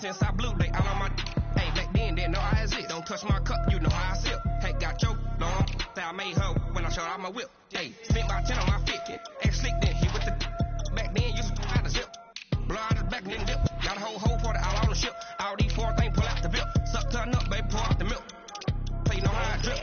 since I blew, they all on my. Hey, back then, didn't know I exist. Don't touch my cup, you know how I sip. Hey, got your long. Say I made her when I showed out my whip. Hey, spent my 10 on my fit. Hey, slick then, he with the. Back then, used to out the zip. Blow out the back, then dip. Got a whole party out on the ship. All these 4 things, pull out the bip. Suck, turn up, baby, pour out the milk. So you know how I drip.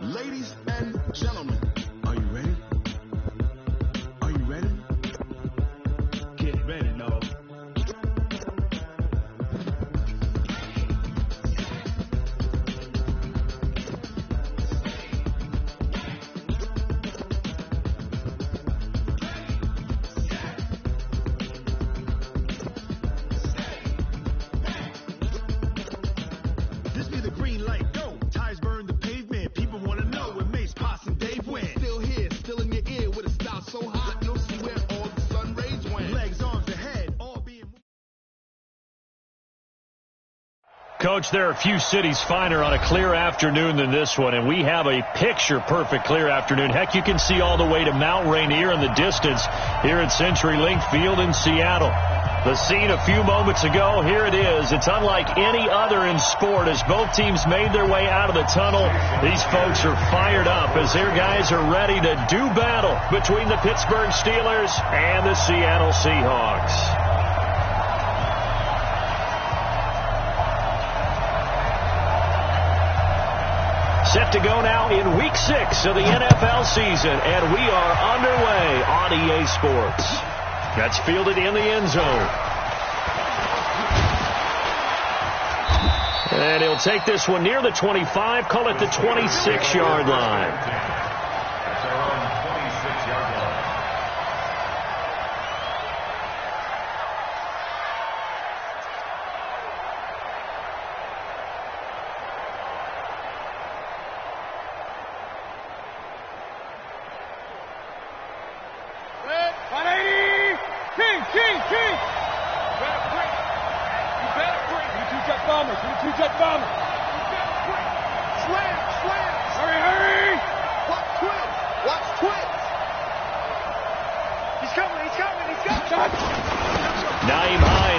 Ladies and gentlemen, are you ready? Are you ready? Get ready, no. This be the green light, go. Tires burn the pavement. People want to know where Mace, Posse, and Dave went. Still here, still in your ear with a style so hot. No see where all the sun rays went. Legs, arms, and head, all being. Coach, there are a few cities finer on a clear afternoon than this one, and we have a picture-perfect clear afternoon. Heck, you can see all the way to Mount Rainier in the distance here at CenturyLink Field in Seattle. The scene a few moments ago, here it is. It's unlike any other in sport as both teams made their way out of the tunnel. These folks are fired up as their guys are ready to do battle between the Pittsburgh Steelers and the Seattle Seahawks. Set to go now in Week 6 of the NFL season, and we are underway on EA Sports. That's fielded in the end zone. And he'll take this one near the 25, call it the 26-yard line.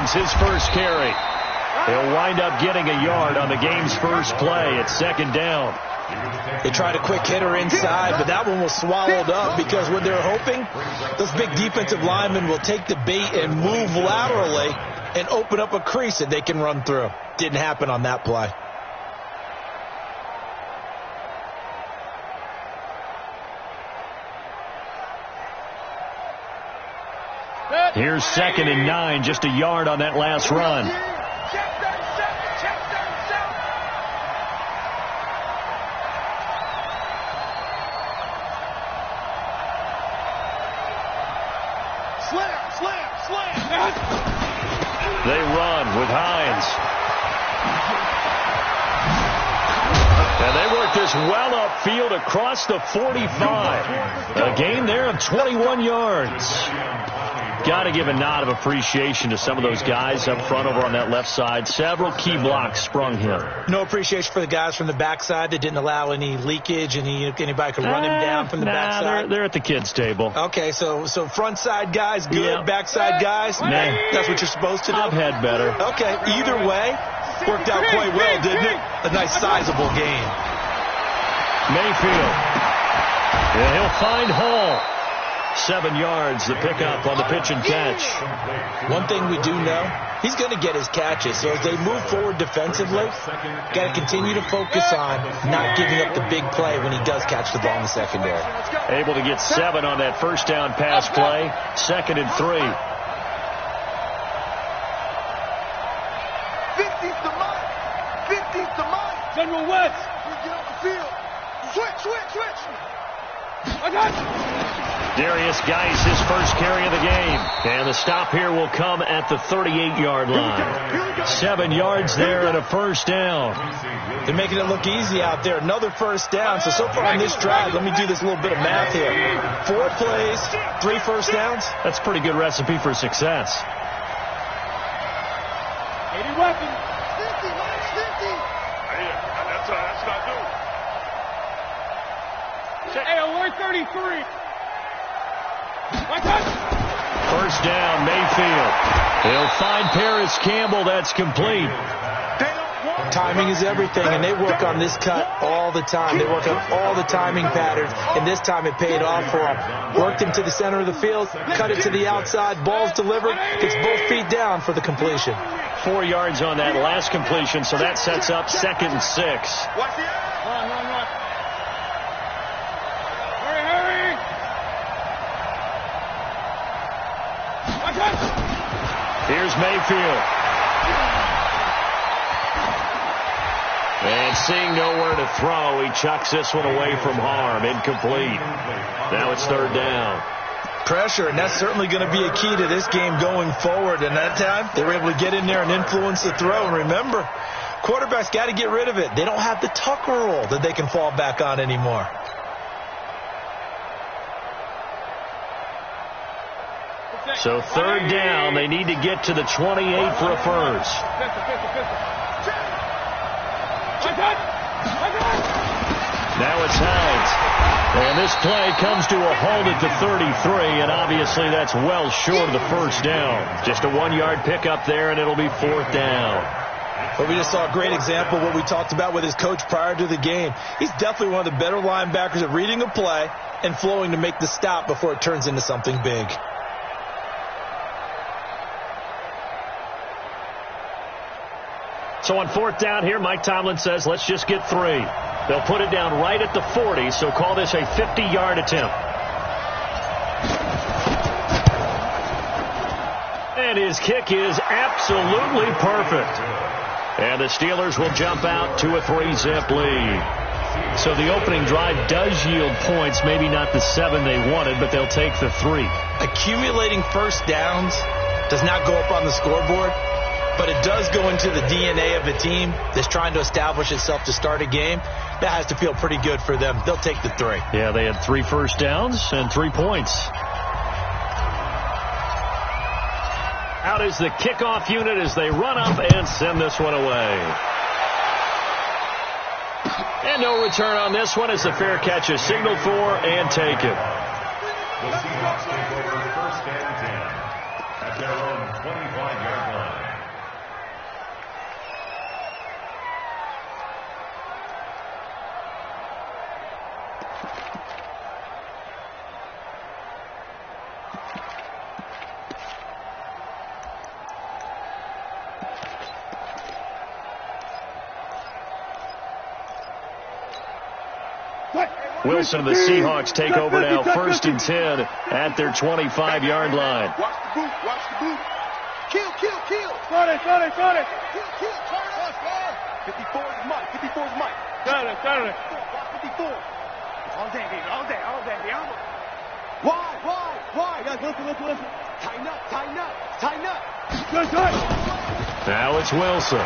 His first carry. He'll wind up getting a yard on the game's first play at second down. They tried a quick hitter inside, but that one was swallowed up because what they're hoping, those big defensive linemen will take the bait and move laterally and open up a crease that they can run through. Didn't happen on that play. Here's 2nd and 9, just a yard on that last run. Slam. They run with Hines. And they work this well upfield across the 45. A gain there of 21 yards. Got to give a nod of appreciation to some of those guys up front over on that left side. Several key blocks sprung him. No appreciation for the guys from the backside that didn't allow any leakage. Anybody could run him down from the backside. They're at the kids' table. Okay, so front side guys good, backside guys. Nah. That's what you're supposed to do. I've had better. Okay, either way, Worked out quite well, didn't it? A nice sizable gain. Mayfield. Yeah, he'll find Hall. 7 yards, the pickup on the pitch and catch. One thing we do know, he's going to get his catches. So as they move forward defensively, got to continue to focus on not giving up the big play when he does catch the ball in the secondary. Able to get 7 on that first down pass play. 2nd and 3. 50's the mark. 50's the mark. General West. We get off the field. Switch. I got you. Darius Geis, his first carry of the game. And the stop here will come at the 38-yard line. 7 yards there and a first down. They're making it look easy out there. Another first down. So far on this drive, let me do this little bit of math here. 4 plays, 3 first downs. That's a pretty good recipe for success. 80 weapons. 50, minus 50. That's what I do. Hey, alert 33. First down, Mayfield. He'll find Paris Campbell. That's complete. Timing is everything, and they work on this cut all the time. They work on all the timing patterns, and this time it paid off for him. Worked him to the center of the field, cut it to the outside, ball's delivered, gets both feet down for the completion. 4 yards on that last completion, so that sets up 2nd and 6. Run. Here's Mayfield. And seeing nowhere to throw, he chucks this one away from harm. Incomplete. Now it's 3rd down. Pressure, and that's certainly going to be a key to this game going forward. And that time, they were able to get in there and influence the throw. And remember, quarterbacks got to get rid of it. They don't have the Tucker rule that they can fall back on anymore. So 3rd down, they need to get to the 28 for a first. Now it's Hines. And this play comes to a halt at the 33, and obviously that's well short of the first down. Just a 1-yard pickup there, and it'll be 4th down. But we just saw a great example of what we talked about with his coach prior to the game. He's definitely one of the better linebackers at reading a play and flowing to make the stop before it turns into something big. So on 4th down here, Mike Tomlin says, let's just get 3. They'll put it down right at the 40, so call this a 50-yard attempt. And his kick is absolutely perfect. And the Steelers will jump out to a 3-zip lead. So the opening drive does yield points, maybe not the 7 they wanted, but they'll take the 3. Accumulating first downs does not go up on the scoreboard, but it does go into the DNA of a team that's trying to establish itself to start a game. That has to feel pretty good for them. They'll take the 3. Yeah, they had 3 first downs and 3 points. Out is the kickoff unit as they run up and send this one away. And no return on this one as the fair catch is signaled for and taken. The Seahawks take over 1st and 10 at their own 25-yard line. Wilson and the Seahawks take over now, 1st and 10 at their 25-yard line. Watch the boot. Kill. Got it. Kill, turn us, man. 54 is Mike. Got it. 54. All day, baby. Why? Guys, listen. Tighten up. Good touch. Now it's Wilson.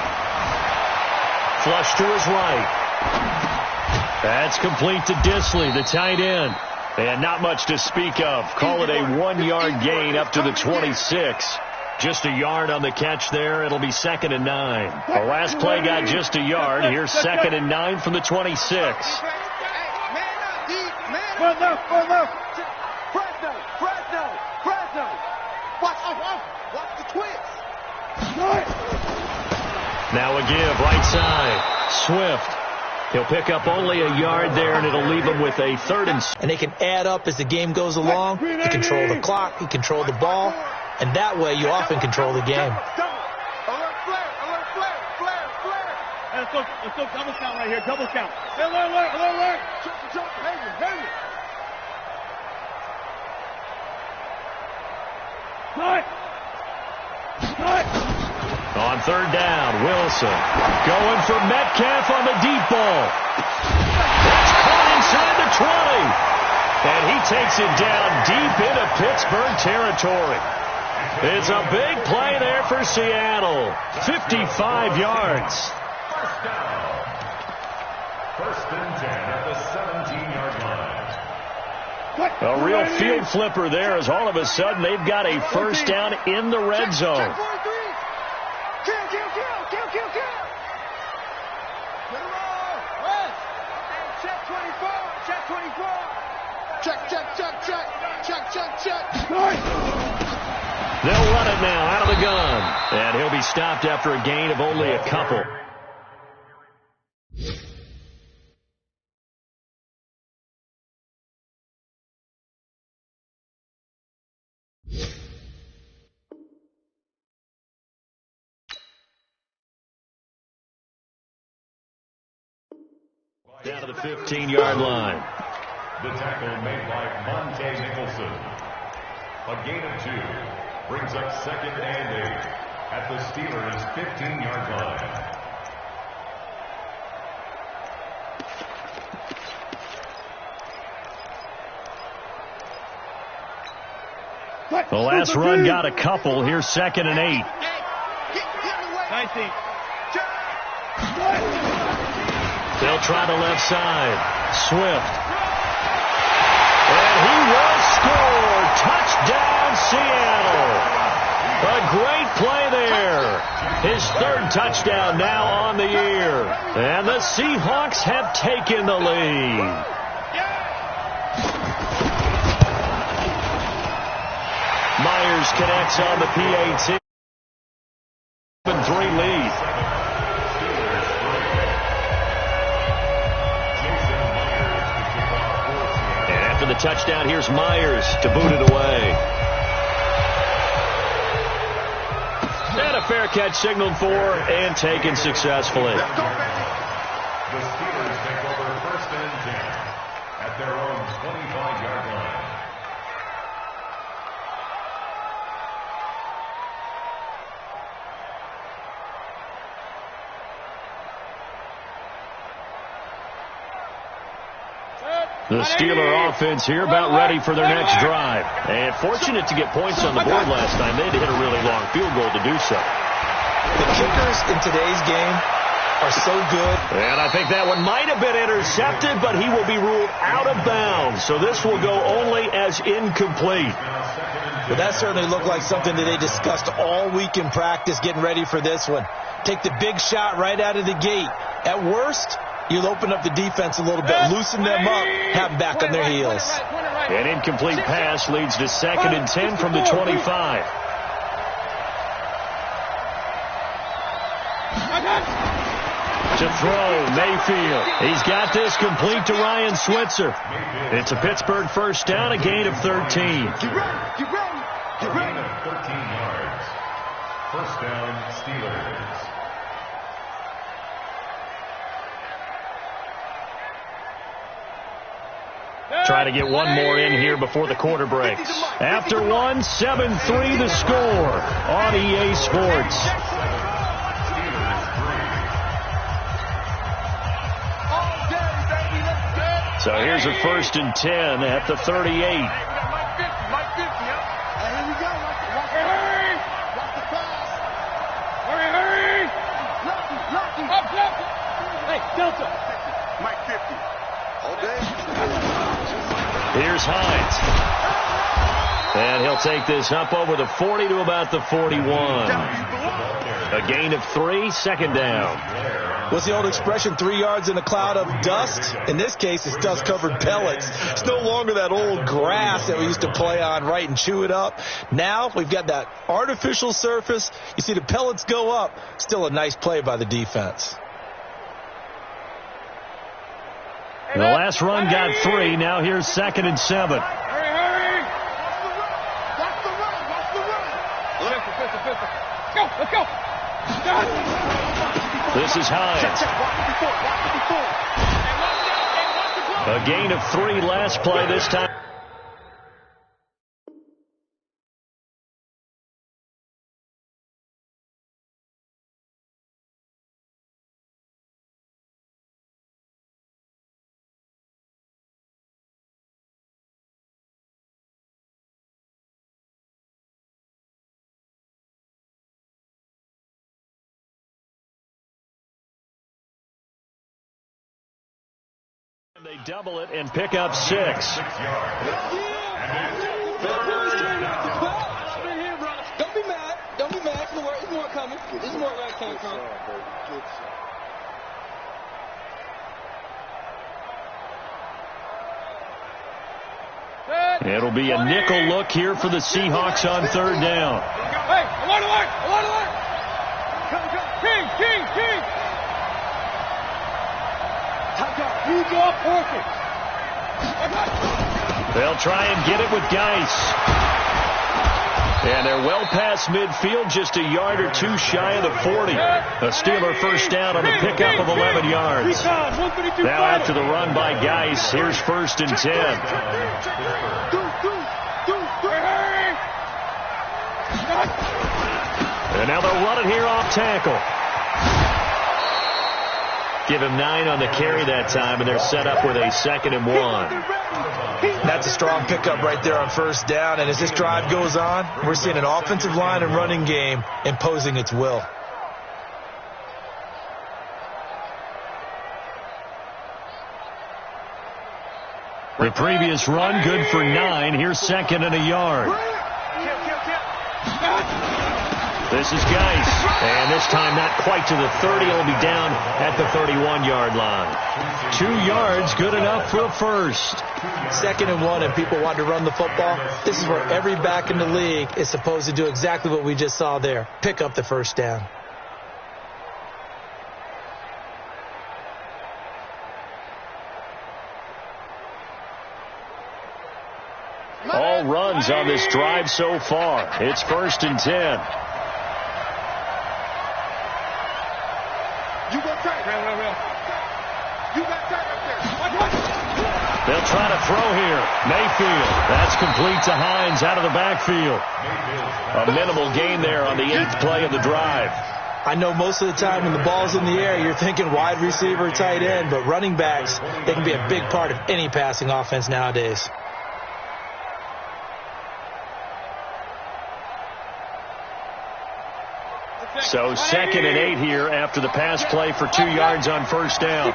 Flush to his right. That's complete to Disley, the tight end. And not much to speak of. Call it a 1-yard gain up to the 26. Just a yard on the catch there. It'll be 2nd and 9. The last play got just a yard. Here's 2nd and 9 from the 26. Man up. Fresno. Watch the twist. Now a give, right side. Swift. He'll pick up only a yard there, and it'll leave him with a 3rd and... And they can add up as the game goes along. He control the clock. He control the ball. And that way, you often control the game. Let's go double count right here. Double count. Hey, alert. Heavy. Cut. On 3rd down, Wilson going for Metcalf on the deep ball. That's caught inside the 20. And he takes it down deep into Pittsburgh territory. It's a big play there for Seattle. 55 yards. First down. 1st and 10 at the 17-yard line. A real field flipper there, as all of a sudden they've got a 1st down in the red zone. Check. They'll run it now out of the gun. And he'll be stopped after a gain of only a couple. Down to the 15-yard line. The tackle made by Monte Nicholson. A gain of 2 brings up 2nd and 8 at the Steelers' 15-yard line. The last run got a couple. Here's 2nd and 8. 19. They'll try the left side. Swift. And he will score. Touchdown, Seattle. A great play there. His 3rd touchdown now on the year. And the Seahawks have taken the lead. Myers connects on the PAT. 7-3 lead. And after the touchdown, here's Myers to boot it away. And a fair catch signaled for and taken successfully. The Steelers take over 1st and 10 at their own 25-yard line. The Steeler offense here about ready for their next drive. And fortunate to get points on the board last time. They had to hit a really long field goal to do so. The kickers in today's game are so good. And I think that one might have been intercepted, but he will be ruled out of bounds. So this will go only as incomplete. But that certainly looked like something that they discussed all week in practice getting ready for this one. Take the big shot right out of the gate. At worst, you'll open up the defense a little bit, loosen them up, have them back on their heels. An incomplete pass leads to 2nd and 10 from the 25. To throw, Mayfield. He's got this complete to Ryan Switzer. It's a Pittsburgh 1st down, a gain of 13. A gain of 13 yards. 1st down, Steelers. Try to get one more in here before the quarter breaks. After one, 7-3 the score on EA Sports. So here's a 1st and 10 at the 38. Here's Hines. And he'll take this up over the 40 to about the 41. A gain of 3, second down. What's the old expression, 3 yards in a cloud of dust? In this case, it's dust-covered pellets. It's no longer that old grass that we used to play on, right, and chew it up. Now we've got that artificial surface. You see the pellets go up. Still a nice play by the defense. The last run got 3. Now here's 2nd and 7. Hurry! Watch the run! Let's go! This is Hines. A gain of 3 last play this time. They double it and pick up 6. Don't be mad. There's more coming. There's more coming. It'll be a nickel look here for the Seahawks on 3rd down. Hey, alert! King! They'll try and get it with Geis. And they're well past midfield, just a yard or 2 shy of the 40. A Steeler first down on the pickup of 11 yards. Now after the run by Geis, here's 1st and 10. And now they'll run it here off tackle. Give him 9 on the carry that time, and they're set up with a 2nd and 1. That's a strong pickup right there on 1st down, and as this drive goes on, we're seeing an offensive line and running game imposing its will. The previous run, good for 9. Here's 2nd and a yard. This is Geis, and this time not quite to the 30. He'll be down at the 31-yard line. 2 yards, good enough for a first. 2nd and 1, and people want to run the football. This is where every back in the league is supposed to do exactly what we just saw there. Pick up the 1st down. All runs on this drive so far. It's 1st and 10. They'll try to throw here. Mayfield. That's complete to Hines out of the backfield. A minimal gain there on the 8th play of the drive. I know most of the time when the ball's in the air, you're thinking wide receiver, tight end, but running backs, they can be a big part of any passing offense nowadays. So 2nd and 8 here after the pass play for 2 yards on 1st down.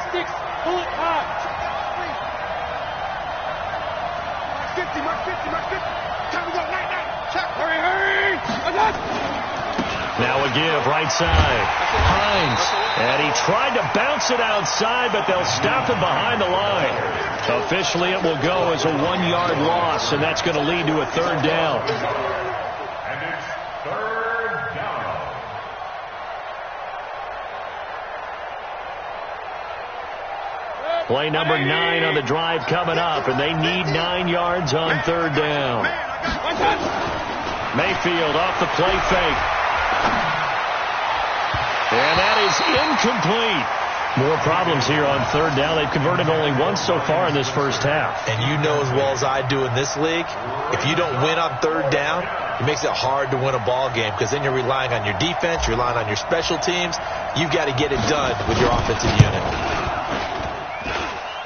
Now a give, right side. Hines. And he tried to bounce it outside, but they'll stop him behind the line. Officially, it will go as a 1-yard loss, and that's going to lead to a 3rd down. And it's 3rd down. Play number 9 on the drive coming up, and they need 9 yards on 3rd down. Mayfield off the play fake. And that is incomplete. More problems here on 3rd down. They've converted only once so far in this first half. And you know as well as I do in this league, if you don't win on 3rd down, it makes it hard to win a ball game because then you're relying on your defense, you're relying on your special teams. You've got to get it done with your offensive unit.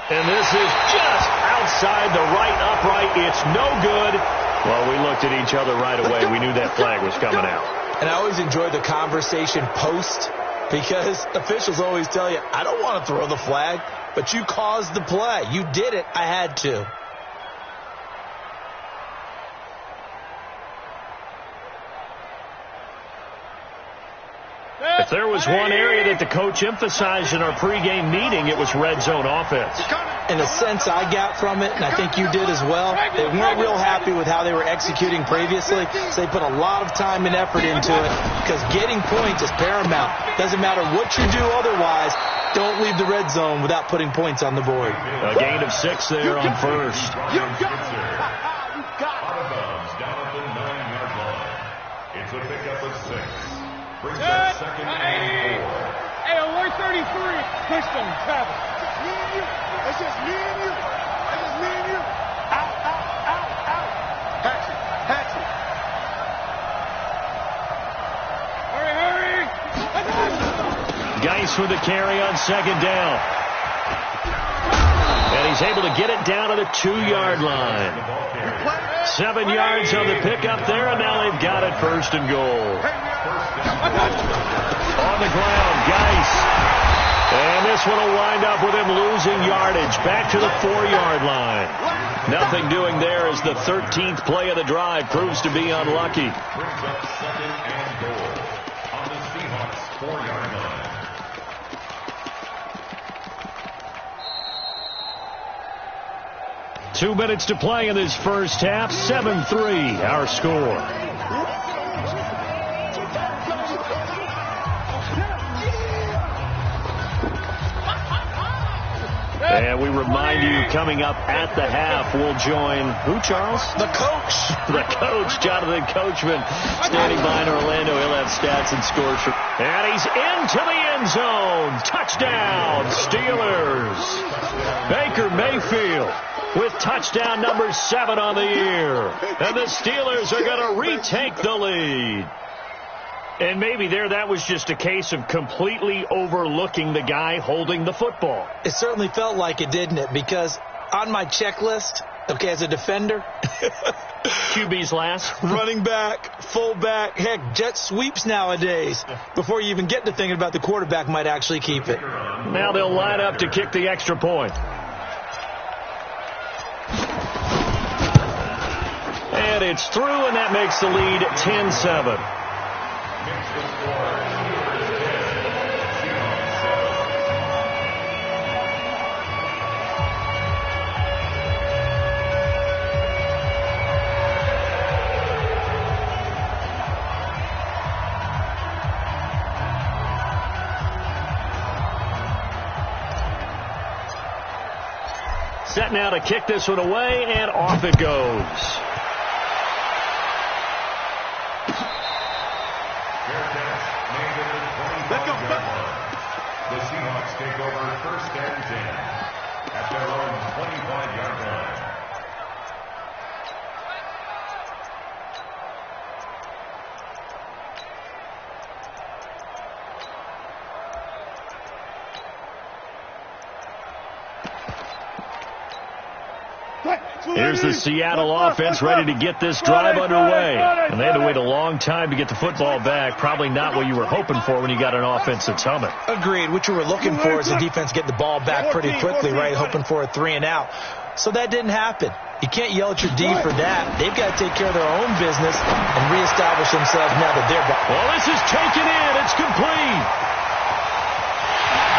And this is just outside the right upright. It's no good. Well, we looked at each other right away. We knew that flag was coming out. And I always enjoy the conversation post because officials always tell you, I don't want to throw the flag, but you caused the play. You did it. I had to. If there was one area that the coach emphasized in our pregame meeting, it was red zone offense. In a sense I got from it, and I think you did as well, they weren't real happy with how they were executing previously, so they put a lot of time and effort into it because getting points is paramount. Doesn't matter what you do otherwise, don't leave the red zone without putting points on the board. A gain of 6 there on first. Out of bounds, down at the 9-yard line. It's a pickup of 6. Brings up second and 4. Hey, alert 33. Push them, Travis. Me and you. It's just me and you. It's just me and you. Out, out, out, out. Patch it, patch it. Hurry, hurry. Geis with the carry on second down. And he's able to get it down to the 2-yard line. 7 yards on the pickup there, and now they've got it first and goal. On the ground, Geis. And this one will wind up with him losing yardage. Back to the 4-yard line. Nothing doing there as the 13th play of the drive proves to be unlucky. Brings up second and goal on the Seahawks 4-yard line. Two minutes to play in this first half. 7-3, our score. And we remind you, coming up at the half, we'll join who, Charles? The coach. The coach, Jonathan Coachman, standing by in Orlando. He'll have stats and scores. And he's into the end zone. Touchdown, Steelers. Baker Mayfield with touchdown number 7 on the year. And the Steelers are going to retake the lead. And maybe there that was just a case of completely overlooking the guy holding the football. It certainly felt like it, didn't it? Because on my checklist, okay, as a defender, QB's last. running back, fullback, heck, jet sweeps nowadays. Before you even get to thinking about the quarterback might actually keep it. Now they'll line up to kick the extra point. And it's through, and that makes the lead 10-7. Set now to kick this one away, and off it goes. The Seahawks take over first and 10 at their own 25-yard line. Here's the Seattle offense ready to get this drive underway. And they had to wait a long time to get the football back. Probably not what you were hoping for when you got an offense that's humming. Agreed. What you were looking for is the defense get the ball back pretty quickly, right? Hoping for a 3-and-out. So that didn't happen. You can't yell at your D for that. They've got to take care of their own business and reestablish themselves now that they're back. Well, this is taken in. It's complete.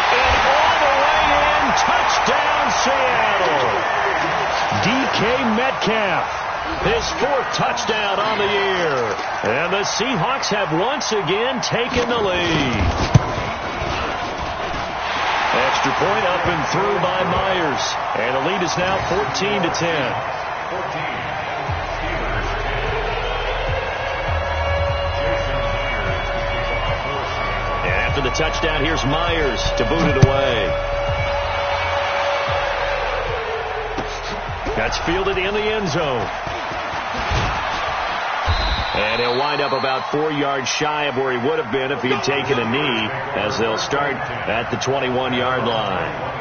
And all the way in. Touchdown, Seattle. DK Metcalf, his 4th touchdown on the year. And the Seahawks have once again taken the lead. Extra point up and through by Myers. And the lead is now 14-10. And after the touchdown, here's Myers to boot it away. That's fielded in the end zone. And he'll wind up about 4 yards shy of where he would have been if he had taken a knee, as they'll start at the 21-yard line.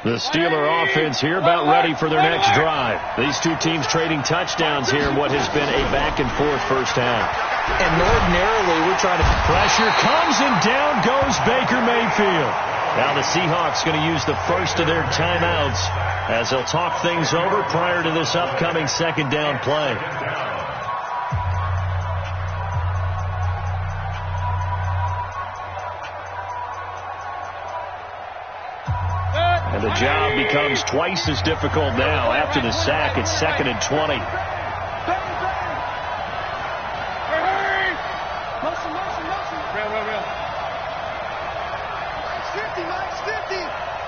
The Steeler offense here about ready for their next drive. These two teams trading touchdowns here in what has been a back-and-forth first half. And ordinarily, we're trying to... Pressure comes, and down goes Baker Mayfield. Now the Seahawks going to use the first of their timeouts as they'll talk things over prior to this upcoming second down play. And the job becomes twice as difficult now. After the sack, it's 2nd and 20.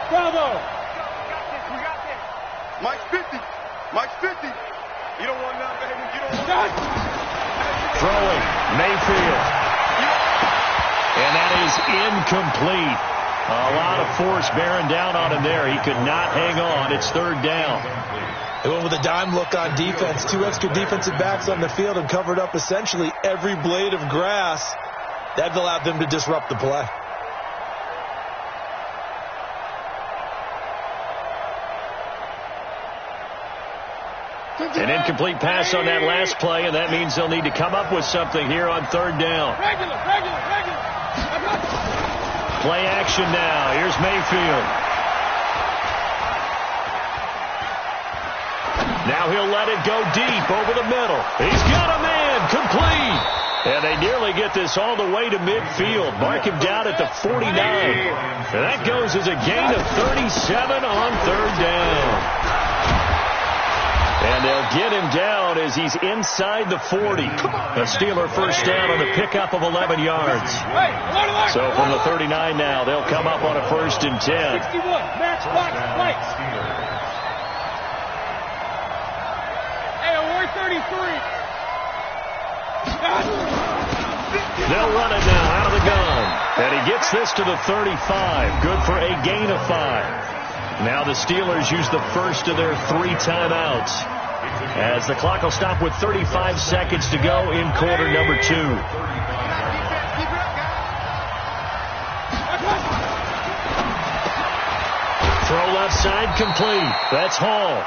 Bravo! We got this. Mike's 50. Mike's 50. You don't want none, baby. You don't want none. Throwing, Mayfield. And that is incomplete. A lot of force bearing down on him there. He could not hang on. It's 3rd down. They went with a dime look on defense. 2 extra defensive backs on the field and covered up essentially every blade of grass. That allowed them to disrupt the play. An incomplete pass on that last play, and that means they'll need to come up with something here on 3rd down. Regular. Play action now. Here's Mayfield. Now he'll let it go deep over the middle. He's got a man. Complete. And they nearly get this all the way to midfield. Mark him down at the 49. And that goes as a gain of 37 on 3rd down. And they'll get him down as he's inside the 40. A Steeler first down on the pickup of 11 yards. So from the 39 now, they'll come up on a 1st and 10. 61, match box, lights. Hey, we're 33. They'll run it now out of the gun. And he gets this to the 35. Good for a gain of 5. Now the Steelers use the first of their 3 timeouts as the clock will stop with 35 seconds to go in quarter number 2. Throw left side complete. That's Hall.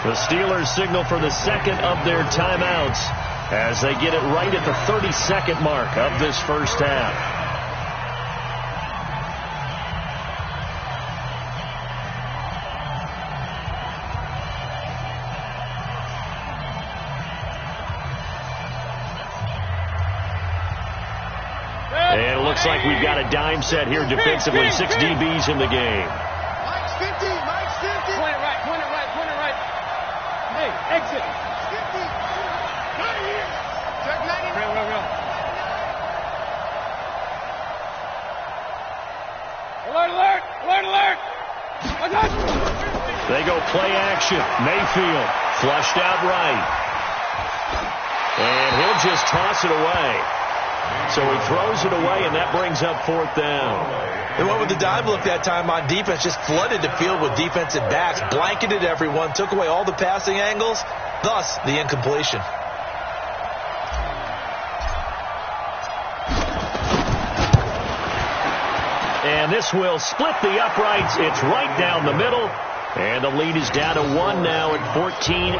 The Steelers signal for the second of their timeouts as they get it right at the 32nd mark of this first half. And it looks like we've got a dime set here defensively. 6 DBs in the game. Mike's 50. Mike's 50. Point it right. Hey, exit. 50. Right here. Check 90. Real. Alert. They go play action. Mayfield flushed out right. And he'll just toss it away. So he throws it away, and that brings up 4th down. They went with the dime look that time on defense, just flooded the field with defensive backs, blanketed everyone, took away all the passing angles, thus the incompletion. And this will split the uprights. It's right down the middle. And the lead is down to 1 now at 14-13.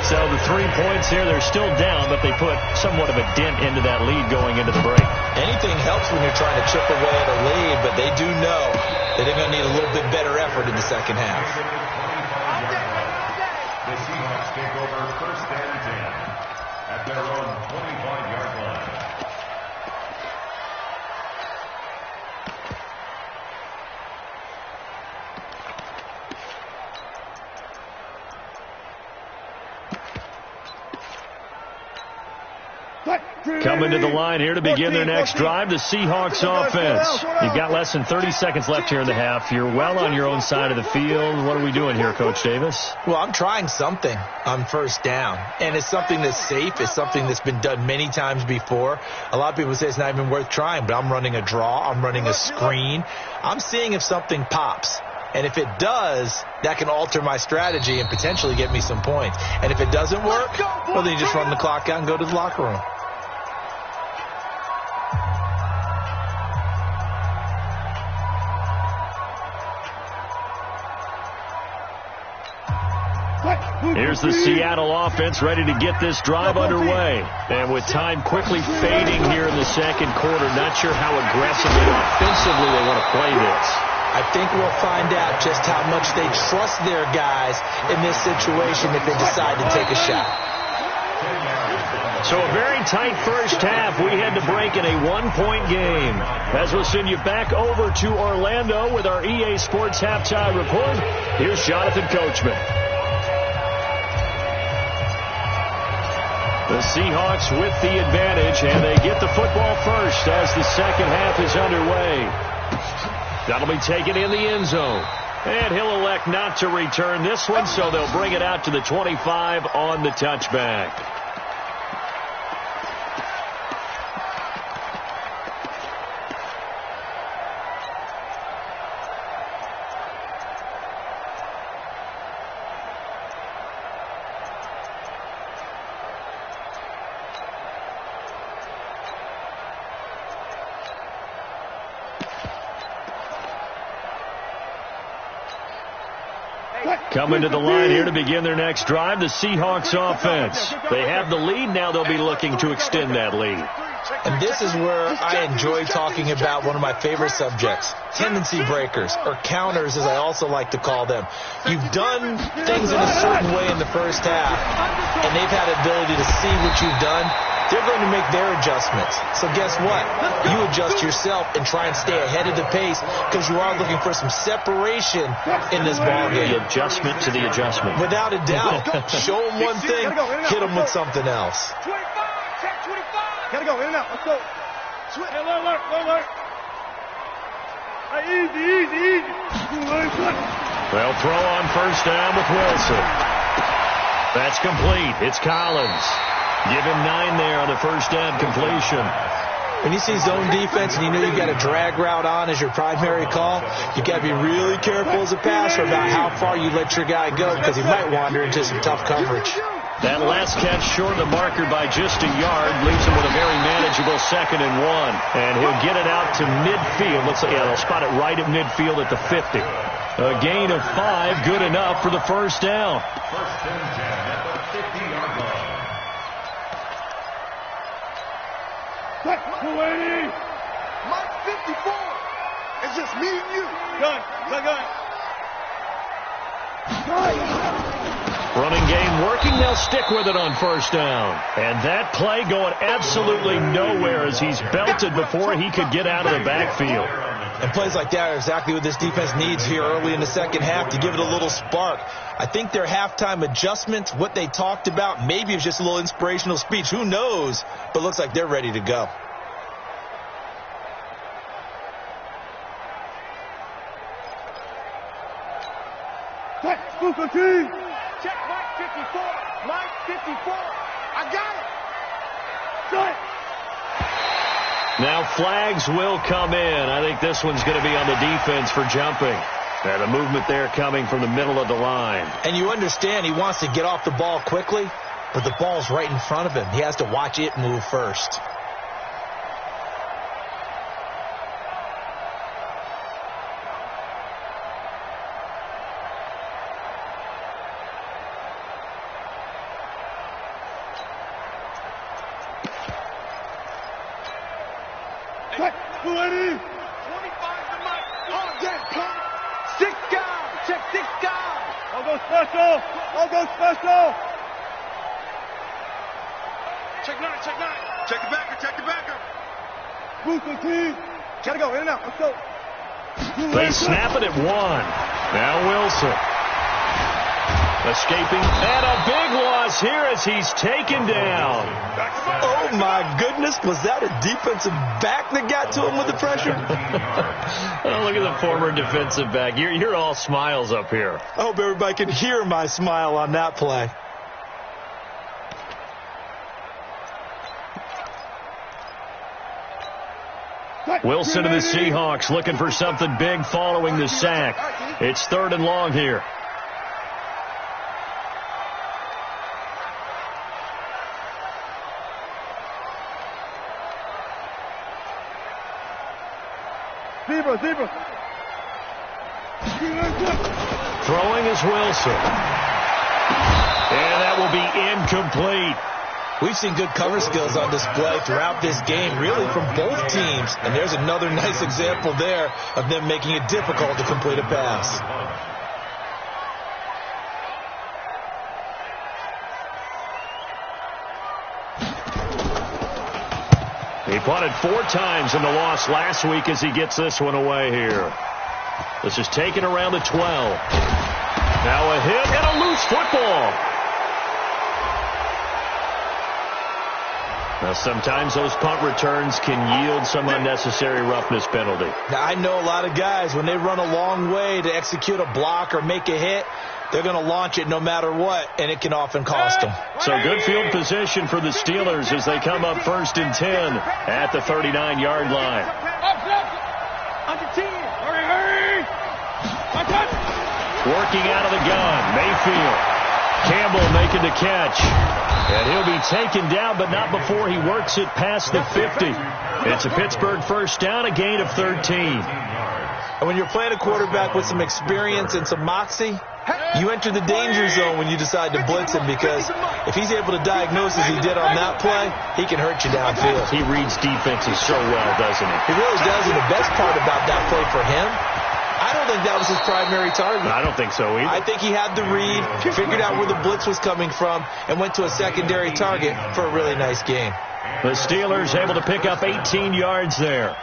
So the 3 points here, they're still down, but they put somewhat of a dent into that lead going into the break. Anything helps when you're trying to chip away at a lead, but they do know that they're going to need a little bit better effort in the second half. The Seahawks take over 1st and 10 at their own 25-yard line. Coming to the line here to begin their next drive, the Seahawks offense. You've got less than 30 seconds left here in the half. You're well on your own side of the field. What are we doing here, Coach Davis? Well, I'm trying something on 1st down, and it's something that's safe. It's something that's been done many times before. A lot of people say it's not even worth trying, but I'm running a draw. I'm running a screen. I'm seeing if something pops. And if it does, that can alter my strategy and potentially get me some points. And if it doesn't work, well, then you just run the clock out and go to the locker room. Here's the Seattle offense ready to get this drive underway. And with time quickly fading here in the second quarter, not sure how aggressively offensively they want to play this. I think we'll find out just how much they trust their guys in this situation if they decide to take a shot. So a very tight first half. We had to break in a one-point game. As we'll send you back over to Orlando with our EA Sports Halftime Report, here's Jonathan Coachman. The Seahawks with the advantage, and they get the football first as the second half is underway. That'll be taken in the end zone. And he'll elect not to return this one, so they'll bring it out to the 25 on the touchback. Coming to the line here to begin their next drive, the Seahawks offense. They have the lead. Now they'll be looking to extend that lead. And this is where I enjoy talking about one of my favorite subjects, tendency breakers, or counters as I also like to call them. You've done things in a certain way in the first half, and they've had the ability to see what you've done. They're going to make their adjustments. So guess what? You adjust yourself and try and stay ahead of the pace because you are looking for some separation in this ballgame. The adjustment to the adjustment. Without a doubt. Show them one thing, hit them with something else. 25, check 25. Gotta go, in and out. Let's go. Hey, alert. Hey, easy. They'll throw on first down with Wilson. That's complete. It's Collins. Give him 9 there on the first down completion. When you see zone defense and you know you got a drag route on as your primary call, you got to be really careful as a passer about how far you let your guy go because he might wander into some tough coverage. That last catch short of the marker by just a yard leaves him with a very manageable 2nd and 1. And he'll get it out to midfield. Looks like, they'll spot it right at midfield at the 50. A gain of 5, good enough for the first down. First and 10 at the 50-yard line. Mike 54. It's just me and you. Gun. Running game working. They'll stick with it on first down. And that play going absolutely nowhere as he's belted before he could get out of the backfield. And plays like that are exactly what this defense needs here early in the second half to give it a little spark. I think their halftime adjustments, what they talked about, maybe it's just a little inspirational speech. Who knows? But looks like they're ready to go. Check Mike 54. Mike 54. I got it. Good. Now flags will come in. I think this one's going to be on the defense for jumping. And the movement there coming from the middle of the line. And you understand he wants to get off the ball quickly, but the ball's right in front of him. He has to watch it move first. Special. Check 9. Check the backer. Booster team. Gotta go, in and out. Let's go. They snap it at 1. Now Wilson. Escaping. And a big loss here as he's taken down. Oh, my goodness. Was that a defensive back that got to him with the pressure? Oh, look at the former defensive back. You're all smiles up here. I hope everybody can hear my smile on that play. Wilson and the Seahawks looking for something big following the sack. It's 3rd and long here. Zebra. Throwing is Wilson. that will be incomplete. We've seen good cover skills on display throughout this game, really from both teams. And there's another nice example there of them making it difficult to complete a pass. He punted 4 times in the loss last week as he gets this one away here. This is taken around the 12. Now a hit and a loose football. Now sometimes those punt returns can yield some unnecessary roughness penalty. Now I know a lot of guys, when they run a long way to execute a block or make a hit, they're going to launch it no matter what, and it can often cost them. So good field position for the Steelers as they come up 1st and 10 at the 39-yard line. Under 10. Hurry. Working out of the gun, Mayfield. Campbell making the catch. And he'll be taken down, but not before he works it past the 50. It's a Pittsburgh first down, a gain of 13. And when you're playing a quarterback with some experience and some moxie, you enter the danger zone when you decide to blitz him, because if he's able to diagnose as he did on that play, he can hurt you downfield. He reads defenses so well, doesn't he? He really does, and the best part about that play for him, I don't think that was his primary target. I don't think so either. I think he had the read, figured out where the blitz was coming from, and went to a secondary target for a really nice gain. The Steelers able to pick up 18 yards there.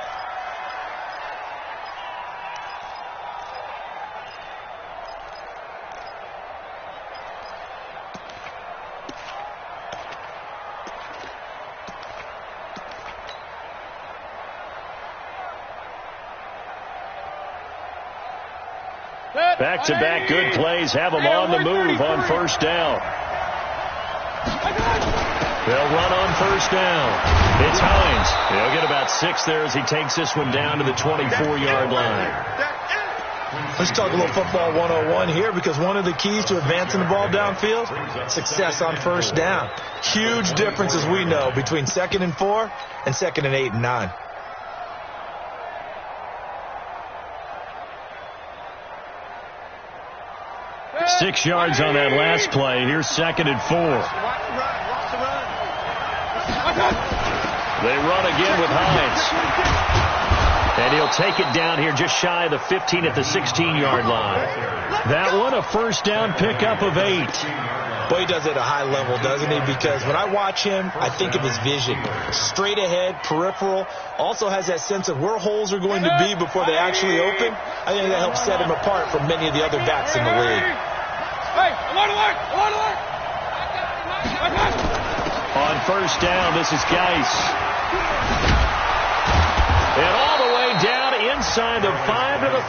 Back-to-back good plays have them on the move on first down. They'll run on first down. It's Hines. He'll get about 6 there as he takes this one down to the 24-yard line. Let's talk a little football 101 here, because one of the keys to advancing the ball downfield, success on first down. Huge difference, as we know, between 2nd and 4 and 2nd and 8 and 9. Six yards on that last play. Here's 2nd and 4. They run again with Hines. And he'll take it down here just shy of the 15 at the 16-yard line. That one, a first down pickup of 8. Boy, he does it at a high level, doesn't he? Because when I watch him, I think of his vision. Straight ahead, peripheral. Also has that sense of where holes are going to be before they actually open. I think that helps set him apart from many of the other backs in the league. On first down, this is Geis. And all the way down inside the 5 to the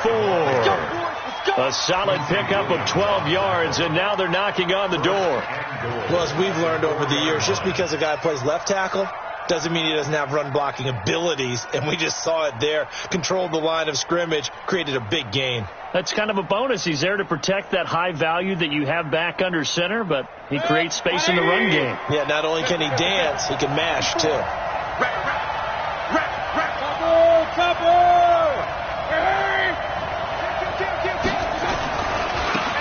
4. A solid pickup of 12 yards, and now they're knocking on the door. Well, as we've learned over the years, just because a guy plays left tackle doesn't mean he doesn't have run blocking abilities, and we just saw it there. Controlled the line of scrimmage, created a big gain. That's kind of a bonus. He's there to protect that high value that you have back under center, but he creates space in the run game. Yeah, not only can he dance, he can mash, too.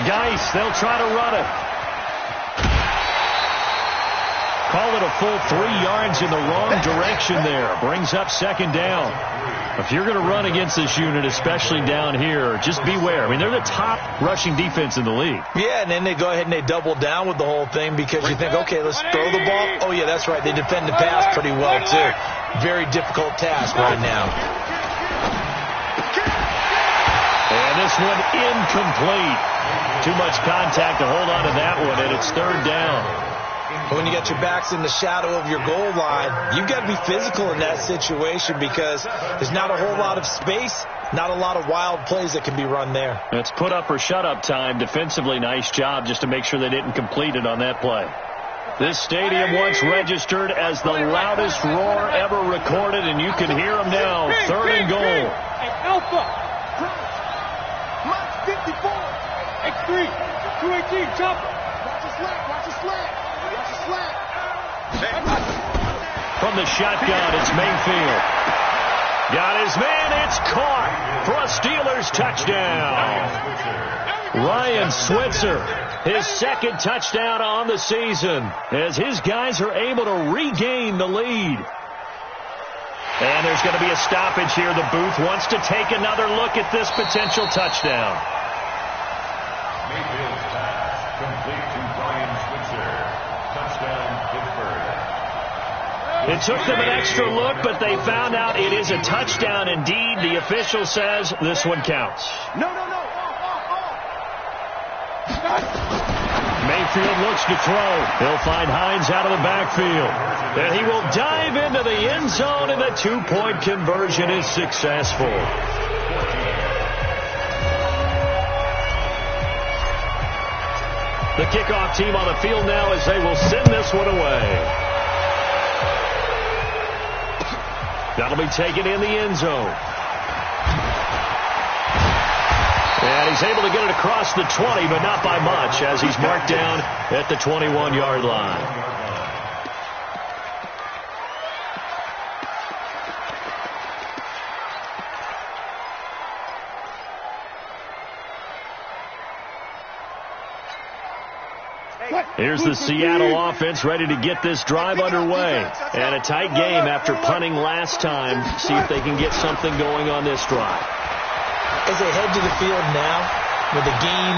Geis, they'll try to run it. Call it a full 3 yards in the wrong direction there. Brings up 2nd down. If you're going to run against this unit, especially down here, just beware. I mean, they're the top rushing defense in the league. Yeah, and then they go ahead and they double down with the whole thing, because you think, okay, let's throw the ball. Oh, yeah, that's right. They defend the pass pretty well, too. Very difficult task right now. And this one incomplete. Too much contact to hold on to that one, and it's 3rd down. When you got your backs in the shadow of your goal line, you've got to be physical in that situation, because there's not a whole lot of space, not a lot of wild plays that can be run there. It's put up or shut up time. Defensively, nice job just to make sure they didn't complete it on that play. This stadium once registered as the loudest roar ever recorded, and you can hear them now. 3rd and goal. Alpha. Mike 54. X3. 218. Chopper. Watch his flat. Watch his flat. From the shotgun, it's Mayfield. Got his man. It's caught for a Steelers touchdown. Ryan Switzer, his second touchdown on the season, as his guys are able to regain the lead. And there's going to be a stoppage here. The booth wants to take another look at this potential touchdown. Mayfield's pass complete to Ryan Switzer. Touchdown, Pittsburgh. It took them an extra look, but they found out it is a touchdown indeed. The official says this one counts. No. Mayfield looks to throw. He'll find Hines out of the backfield. And he will dive into the end zone, and the two-point conversion is successful. The kickoff team on the field now as they will send this one away. That'll be taken in the end zone. And he's able to get it across the 20, but not by much, as he's marked down at the 21-yard line. Here's the Seattle offense ready to get this drive underway. And a tight game after punting last time. See if they can get something going on this drive. As they head to the field now, with the game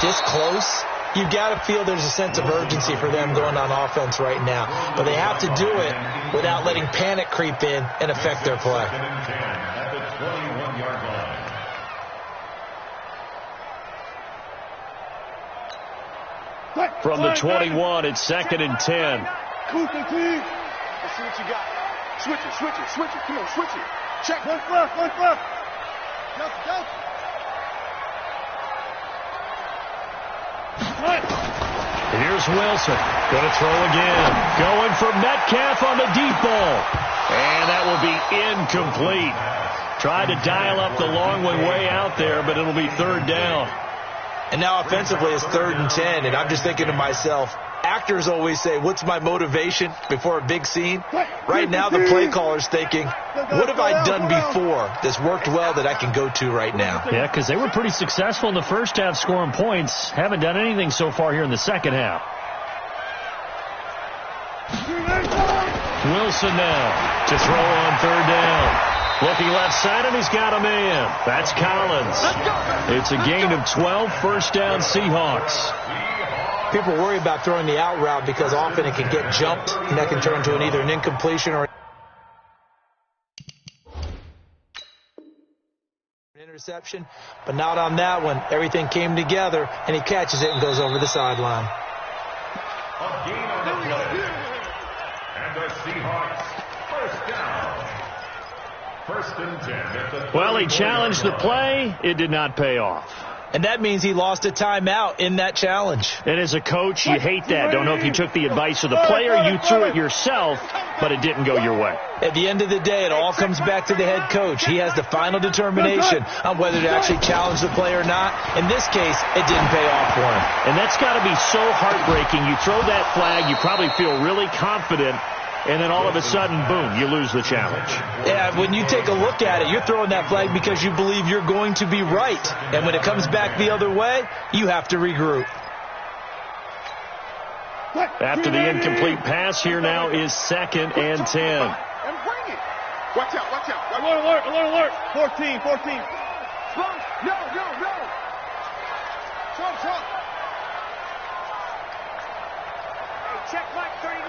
this close, you've got to feel there's a sense of urgency for them going on offense right now. But they have to do it without letting panic creep in and affect their play. At the 21-yard line. From the 21, it's 2nd and 10. Let's see what you got. Switch it. Come on, switch it. Check. Left. Go. Here's Wilson. Going to throw again. Going for Metcalf on the deep ball. And that will be incomplete. Tried to dial up the long one way out there, but it'll be 3rd down. And now offensively it's 3rd and 10, and I'm just thinking to myself, actors always say, what's my motivation before a big scene? Right now the play caller's thinking, what have I done before that's worked well that I can go to right now? Yeah, because they were pretty successful in the first half scoring points. Haven't done anything so far here in the second half. Wilson now to throw on 3rd down. Looking left side, and he's got a man. That's Collins. It's a gain of 12, 1st down Seahawks. People worry about throwing the out route because often it can get jumped, and that can turn into either an incompletion or an interception. But not on that one. Everything came together, and he catches it and goes over the sideline. A gain on the play. And the Seahawks, 1st down. 1st and 10. Well, he challenged the play. It did not pay off. And that means he lost a timeout in that challenge. And as a coach, you hate that. Don't know if you took the advice of the player, you threw it yourself, but it didn't go your way. At the end of the day, it all comes back to the head coach. He has the final determination on whether to actually challenge the play or not. In this case, it didn't pay off for him. And that's got to be so heartbreaking. You throw that flag, you probably feel really confident, and then all of a sudden, boom, you lose the challenge. Yeah, when you take a look at it, you're throwing that flag because you believe you're going to be right. And when it comes back the other way, you have to regroup. After the incomplete pass, here now is 2nd and 10. And bring it. Watch out. Alert. 14. No. Trump. Check Mike 39.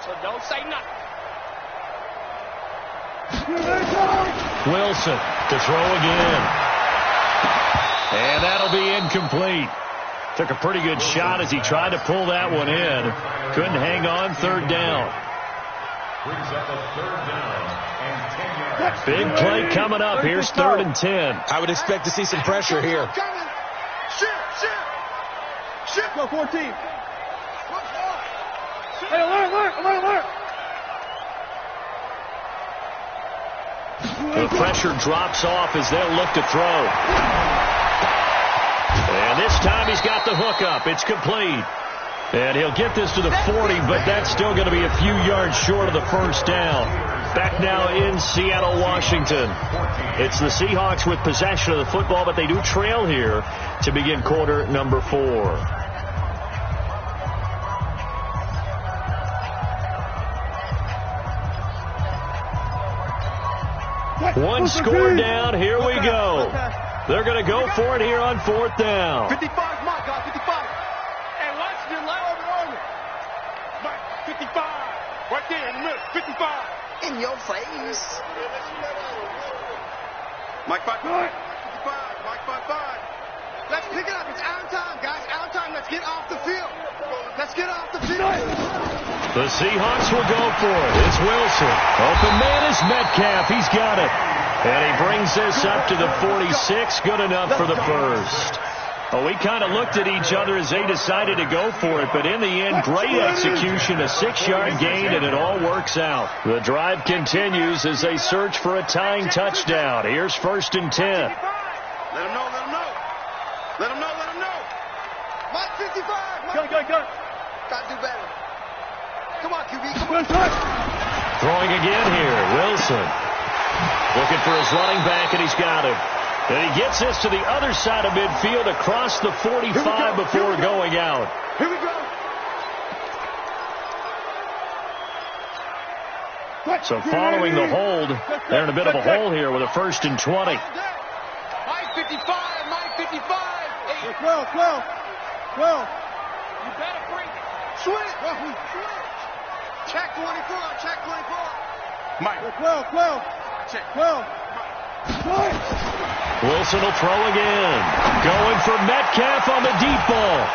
So don't say nothing. Wilson to throw again. And that'll be incomplete. Took a pretty good shot as he tried to pull that one in. Couldn't hang on. 3rd down. Brings up a 3rd down and 10 yards. Big play coming up. Here's 3rd and 10. I would expect to see some pressure here. Shit. Go 14. Hey, alert. The pressure drops off as they'll look to throw. And this time he's got the hook up. It's complete. And he'll get this to the 40, but that's still going to be a few yards short of the 1st down. Back now in Seattle, Washington. It's the Seahawks with possession of the football, but they do trail here to begin quarter number 4. One score down. Here we go. They're going to go for it here on 4th down. 55, Mike, 55. Hey, Washington, line over on me. Mike, 55. Right there in the middle, 55. In your face. Mike, 55. 55. Mike, 55. Let's pick it up. It's out of time, guys. Out of time. Let's get off the field. Let's get off the field. The Seahawks will go for it. It's Wilson. Open man is Metcalf. He's got it. And he brings this up to the 46. Good enough for the first. Well, we kind of looked at each other as they decided to go for it, but in the end, great execution, a 6-yard gain, and it all works out. The drive continues as they search for a tying touchdown. Here's 1st and 10. Let him know, let him know. Let him know, let him know. Mike, 55. Go. Gotta do better. Come on, QB. Come on. Throwing again here, Wilson. Looking for his running back, and he's got it. And he gets this to the other side of midfield across the 45 before going out. Here we go. So following the hold, they're in a bit of a hole here with a 1st and 20. Mike, 55. Mike, 55. 12. You better bring it. Switch. Check 24. Check 24. Mike. 12. Check. 12. Wilson will throw again. Going for Metcalf on the deep ball.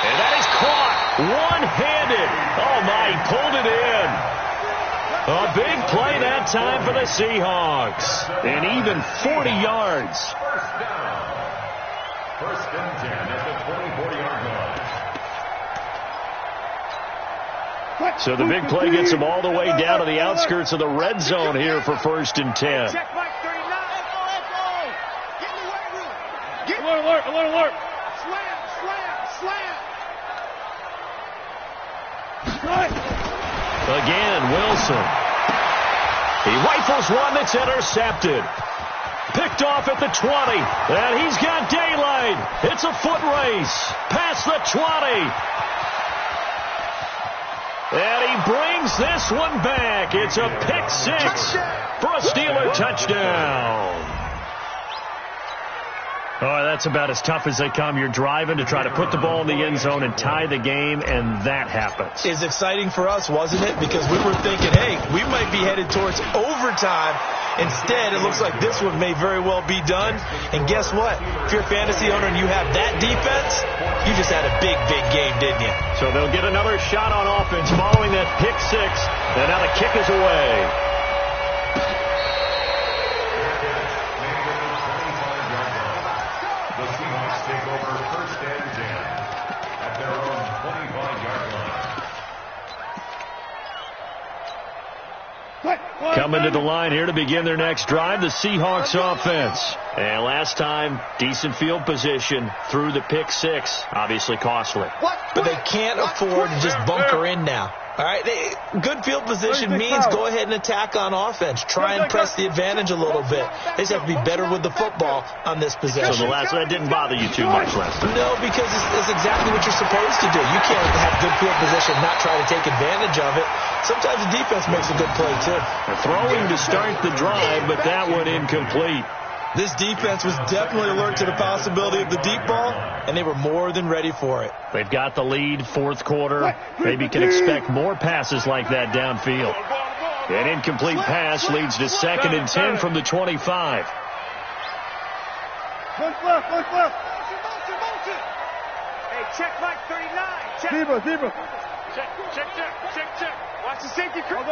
And that is caught one-handed. Oh, my, he pulled it in. A big play that time for the Seahawks. And even 40 yards. First down. 1st and 10 at the 24-yard line. So the big play gets them all the way down to the outskirts of the red zone here for 1st and 10. Check Mike 39. Let's go. Get in the weight room. Alert. Slam. Again, Wilson. He rifles one that's intercepted. Picked off at the 20. And he's got daylight. It's a foot race. Past the 20. And he brings this one back. It's a pick 6 for a Steeler touchdown. Oh, that's about as tough as they come. You're driving to try to put the ball in the end zone and tie the game, and that happens. It's exciting for us, wasn't it? Because we were thinking, hey, we might be headed towards overtime. Instead, it looks like this one may very well be done. And guess what? If you're a fantasy owner and you have that defense, you just had a big, big game, didn't you? So they'll get another shot on offense following that pick 6, and now the kick is away. The Seahawks take over 1st and 10 at their own 25-yard line. Coming to the line here to begin their next drive, the Seahawks offense. And last time, decent field position through the pick 6. Obviously costly. But they can't afford to just bunker in now. All right, good field position means go ahead and attack on offense. Try and press the advantage a little bit. They just have to be better with the football on this possession. So that didn't bother you too much last time? No, because it's exactly what you're supposed to do. You can't have good field position, not try to take advantage of it. Sometimes the defense makes a good play, too. Throwing to start the drive, but that one incomplete. This defense was definitely alert to the possibility of the deep ball, and they were more than ready for it. They've got the lead, 4th quarter. Maybe can expect more passes like that downfield. An incomplete pass leads to 2nd and 10 from the 25. One left. Motion. Hey, check Mike 39. Check. Zebra. Check. Watch the safety. All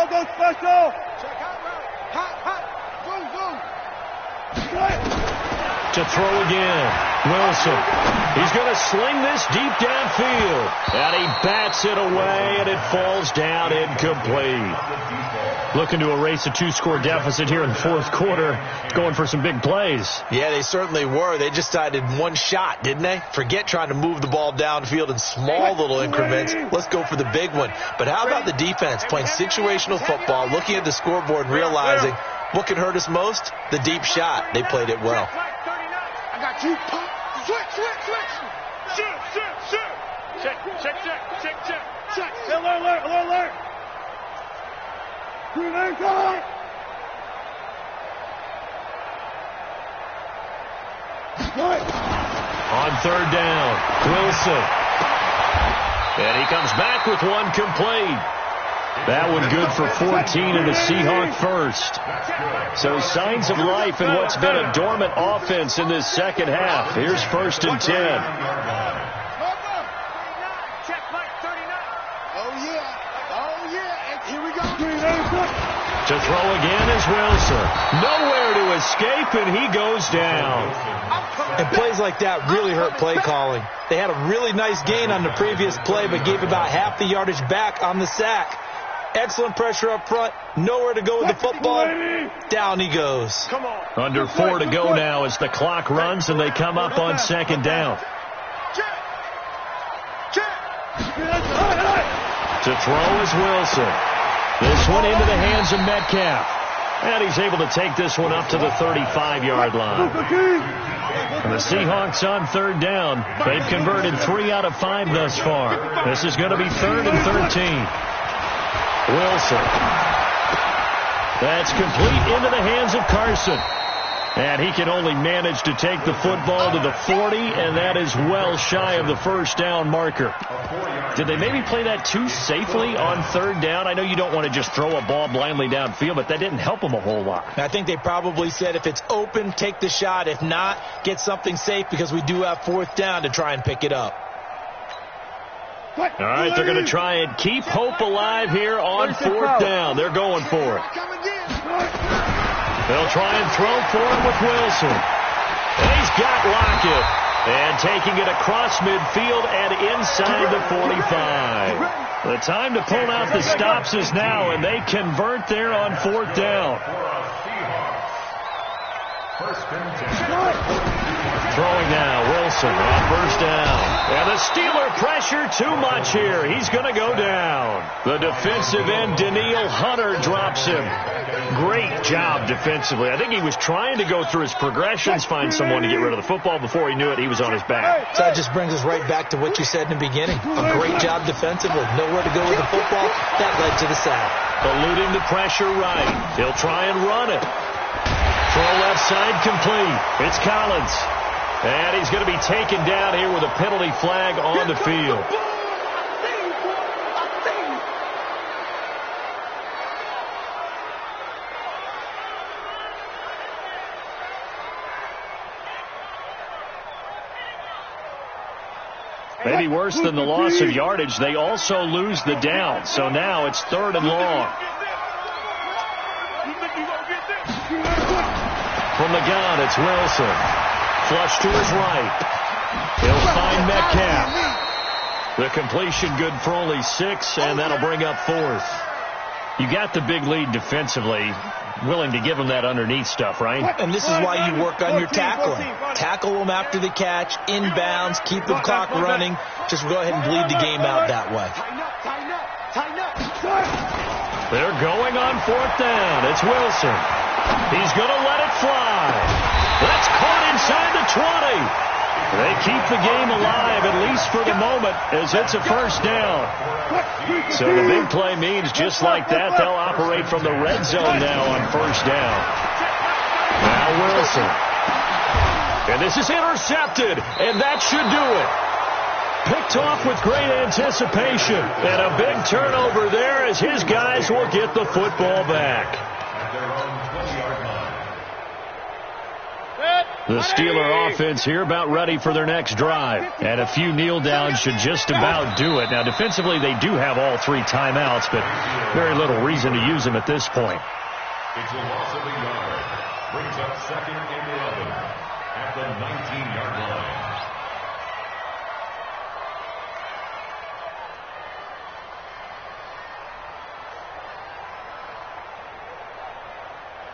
go special. Check hot route. Hot. Boom. To throw again. Wilson. He's going to sling this deep downfield. And he bats it away, and it falls down incomplete. Looking to erase a 2-score deficit here in the fourth quarter. Going for some big plays. Yeah, they certainly were. They just decided one shot, didn't they? Forget trying to move the ball downfield in small little increments. Let's go for the big one. But how about the defense playing situational football, looking at the scoreboard and realizing what can hurt us most? The deep shot. They played it well. I got you. Switch. Shoot. Check. Alert. Green light, go. On third down, Wilson. And he comes back with one complete. That one good for 14 and a Seahawk first. So signs of life in what's been a dormant offense in this second half. Here's 1st and 10. Oh, yeah. And here we go. To throw again is Wilson. Nowhere to escape, and he goes down. And plays like that really hurt play calling. They had a really nice gain on the previous play, but gave about half the yardage back on the sack. Excellent pressure up front. Nowhere to go with the football. Down he goes. Under 4 to go now as the clock runs, and they come up on 2nd down. To throw is Wilson. This one into the hands of Metcalf. And he's able to take this one up to the 35-yard line. And the Seahawks on 3rd down. They've converted 3 out of 5 thus far. This is going to be 3rd and 13. Wilson. That's complete into the hands of Carson. And he can only manage to take the football to the 40, and that is well shy of the 1st down marker. Did they maybe play that too safely on 3rd down? I know you don't want to just throw a ball blindly downfield, but that didn't help them a whole lot. I think they probably said if it's open, take the shot. If not, get something safe because we do have 4th down to try and pick it up. All right, they're going to try and keep hope alive here on 4th down. They're going for it. They'll try and throw for him with Wilson. And he's got Lockett. And taking it across midfield and inside the 45. The time to pull out the stops is now, and they convert there on 4th down. Throwing now, Wilson on 1st down. And the Steeler pressure too much here. He's going to go down. The defensive end, Danielle Hunter, drops him. Great job defensively. I think he was trying to go through his progressions, find someone to get rid of the football. Before he knew it, he was on his back. So that just brings us right back to what you said in the beginning. A great job defensively. Nowhere to go with the football. That led to the sack. Eluding the pressure right. He'll try and run it. Throw left side complete. It's Collins. And he's going to be taken down here with a penalty flag on the field. Maybe worse than the loss of yardage, they also lose the down. So now it's 3rd and long. From the gun, it's Wilson. Flush to his right. He'll find Metcalf. The completion good for only 6, and that'll bring up 4th. You got the big lead defensively. Willing to give him that underneath stuff, right? And this is why you work on your tackling. Tackle them after the catch, inbounds, keep the clock running. Just go ahead and bleed the game out that way. They're going on 4th down. It's Wilson. He's going to let it fly. That's caught inside the 20. They keep the game alive, at least for the moment, as it's a 1st down. So the big play means just like that, they'll operate from the red zone now on 1st down. Now Wilson. And this is intercepted, and that should do it. Picked off with great anticipation, and a big turnover there as his guys will get the football back. The Steeler offense here about ready for their next drive. And a few kneel downs should just about do it. Now, defensively, they do have all 3 timeouts, but very little reason to use them at this point. It's a loss of a yard. Brings up 2nd and 11. at the 19-yard line.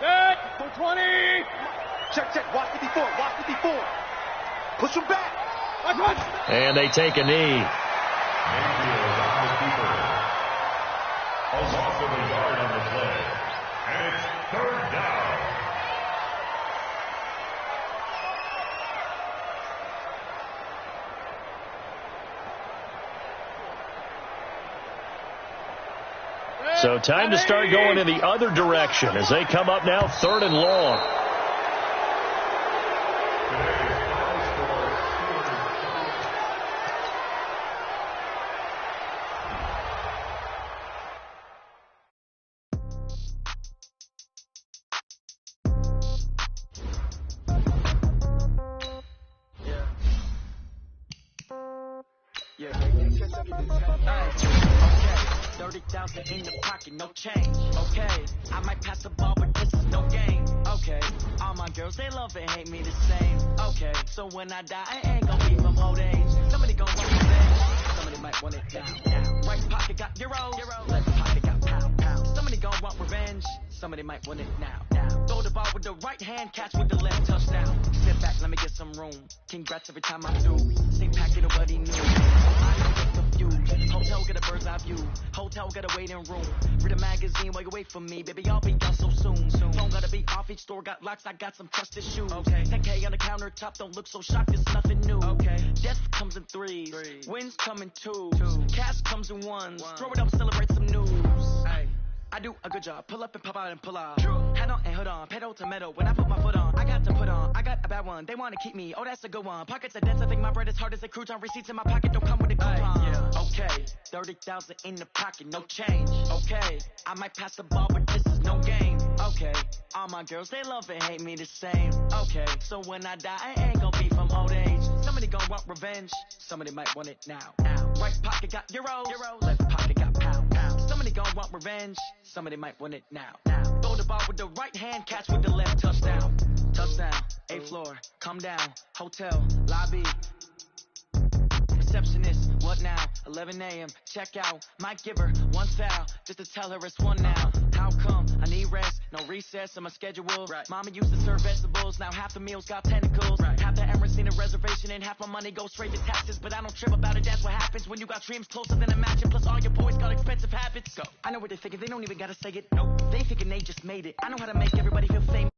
Set for 20. Check, check. Watch the before. Watch the before. Push him back. Watch. And they take a knee. Mayfield on the keeper. A loss of a yard on the play. And it's third down. So time to start going in the other direction as they come up now 3rd and long. In the pocket, no change, okay. I might pass the ball, but this is no game, okay. All my girls, they love and hate me the same, okay. So when I die, I ain't gonna be from old age. Somebody gon' want revenge, somebody might want it now. Right pocket got euros, left pocket got pound. Somebody gon' want revenge, somebody might want it now. Throw the ball with the right hand, catch with the left, touchdown. Sit back, let me get some room. Congrats every time I do. Same packet, nobody knew. I don't get confused. Hotel get a bird's eye view. Hotel got a waiting room. Read a magazine while you wait for me. Baby, I'll be out so soon. Phone gotta be off, each store got locks. I got some trusted shoes. Okay. 10K on the countertop, don't look so shocked, it's nothing new. Okay. Death comes in threes. Wins come in twos. Cash comes in ones. Throw it up, celebrate some news. Hey. I do a good job. Pull up and pop out and pull out. Head on and hood on. Pedal to metal. When I put my foot on, I got to put on. I got a bad one. They want to keep me. Oh, that's a good one. Pockets are dense. I think my bread is hard as a crouton. Receipts in my pocket don't come with a coupon. Yeah. Okay. 30,000 in the pocket. No change. Okay. I might pass the ball, but this is no game. Okay. All my girls, they love and hate me the same. Okay. So when I die, I ain't gonna be from old age. Somebody gonna want revenge. Somebody might want it now. Right pocket got euros. Left pocket got pound. Somebody gon' want revenge. Somebody might want it now. Throw the ball with the right hand, catch with the left, touchdown. Touchdown, 8th floor, come down, hotel, lobby. Receptionist, what now? 11 a.m., check out. Might give her one foul, just to tell her it's one now. How come? I need rest, no recess in my schedule. Right. Mama used to serve vegetables, now half the meals got tentacles. Right. Half the Emirates need a reservation and half my money goes straight to taxes. But I don't trip about it, that's what happens when you got dreams closer than a mansion. Plus all your boys got expensive habits. Go. I know what they're thinking, they don't even gotta say it. Nope. They thinking they just made it. I know how to make everybody feel famous.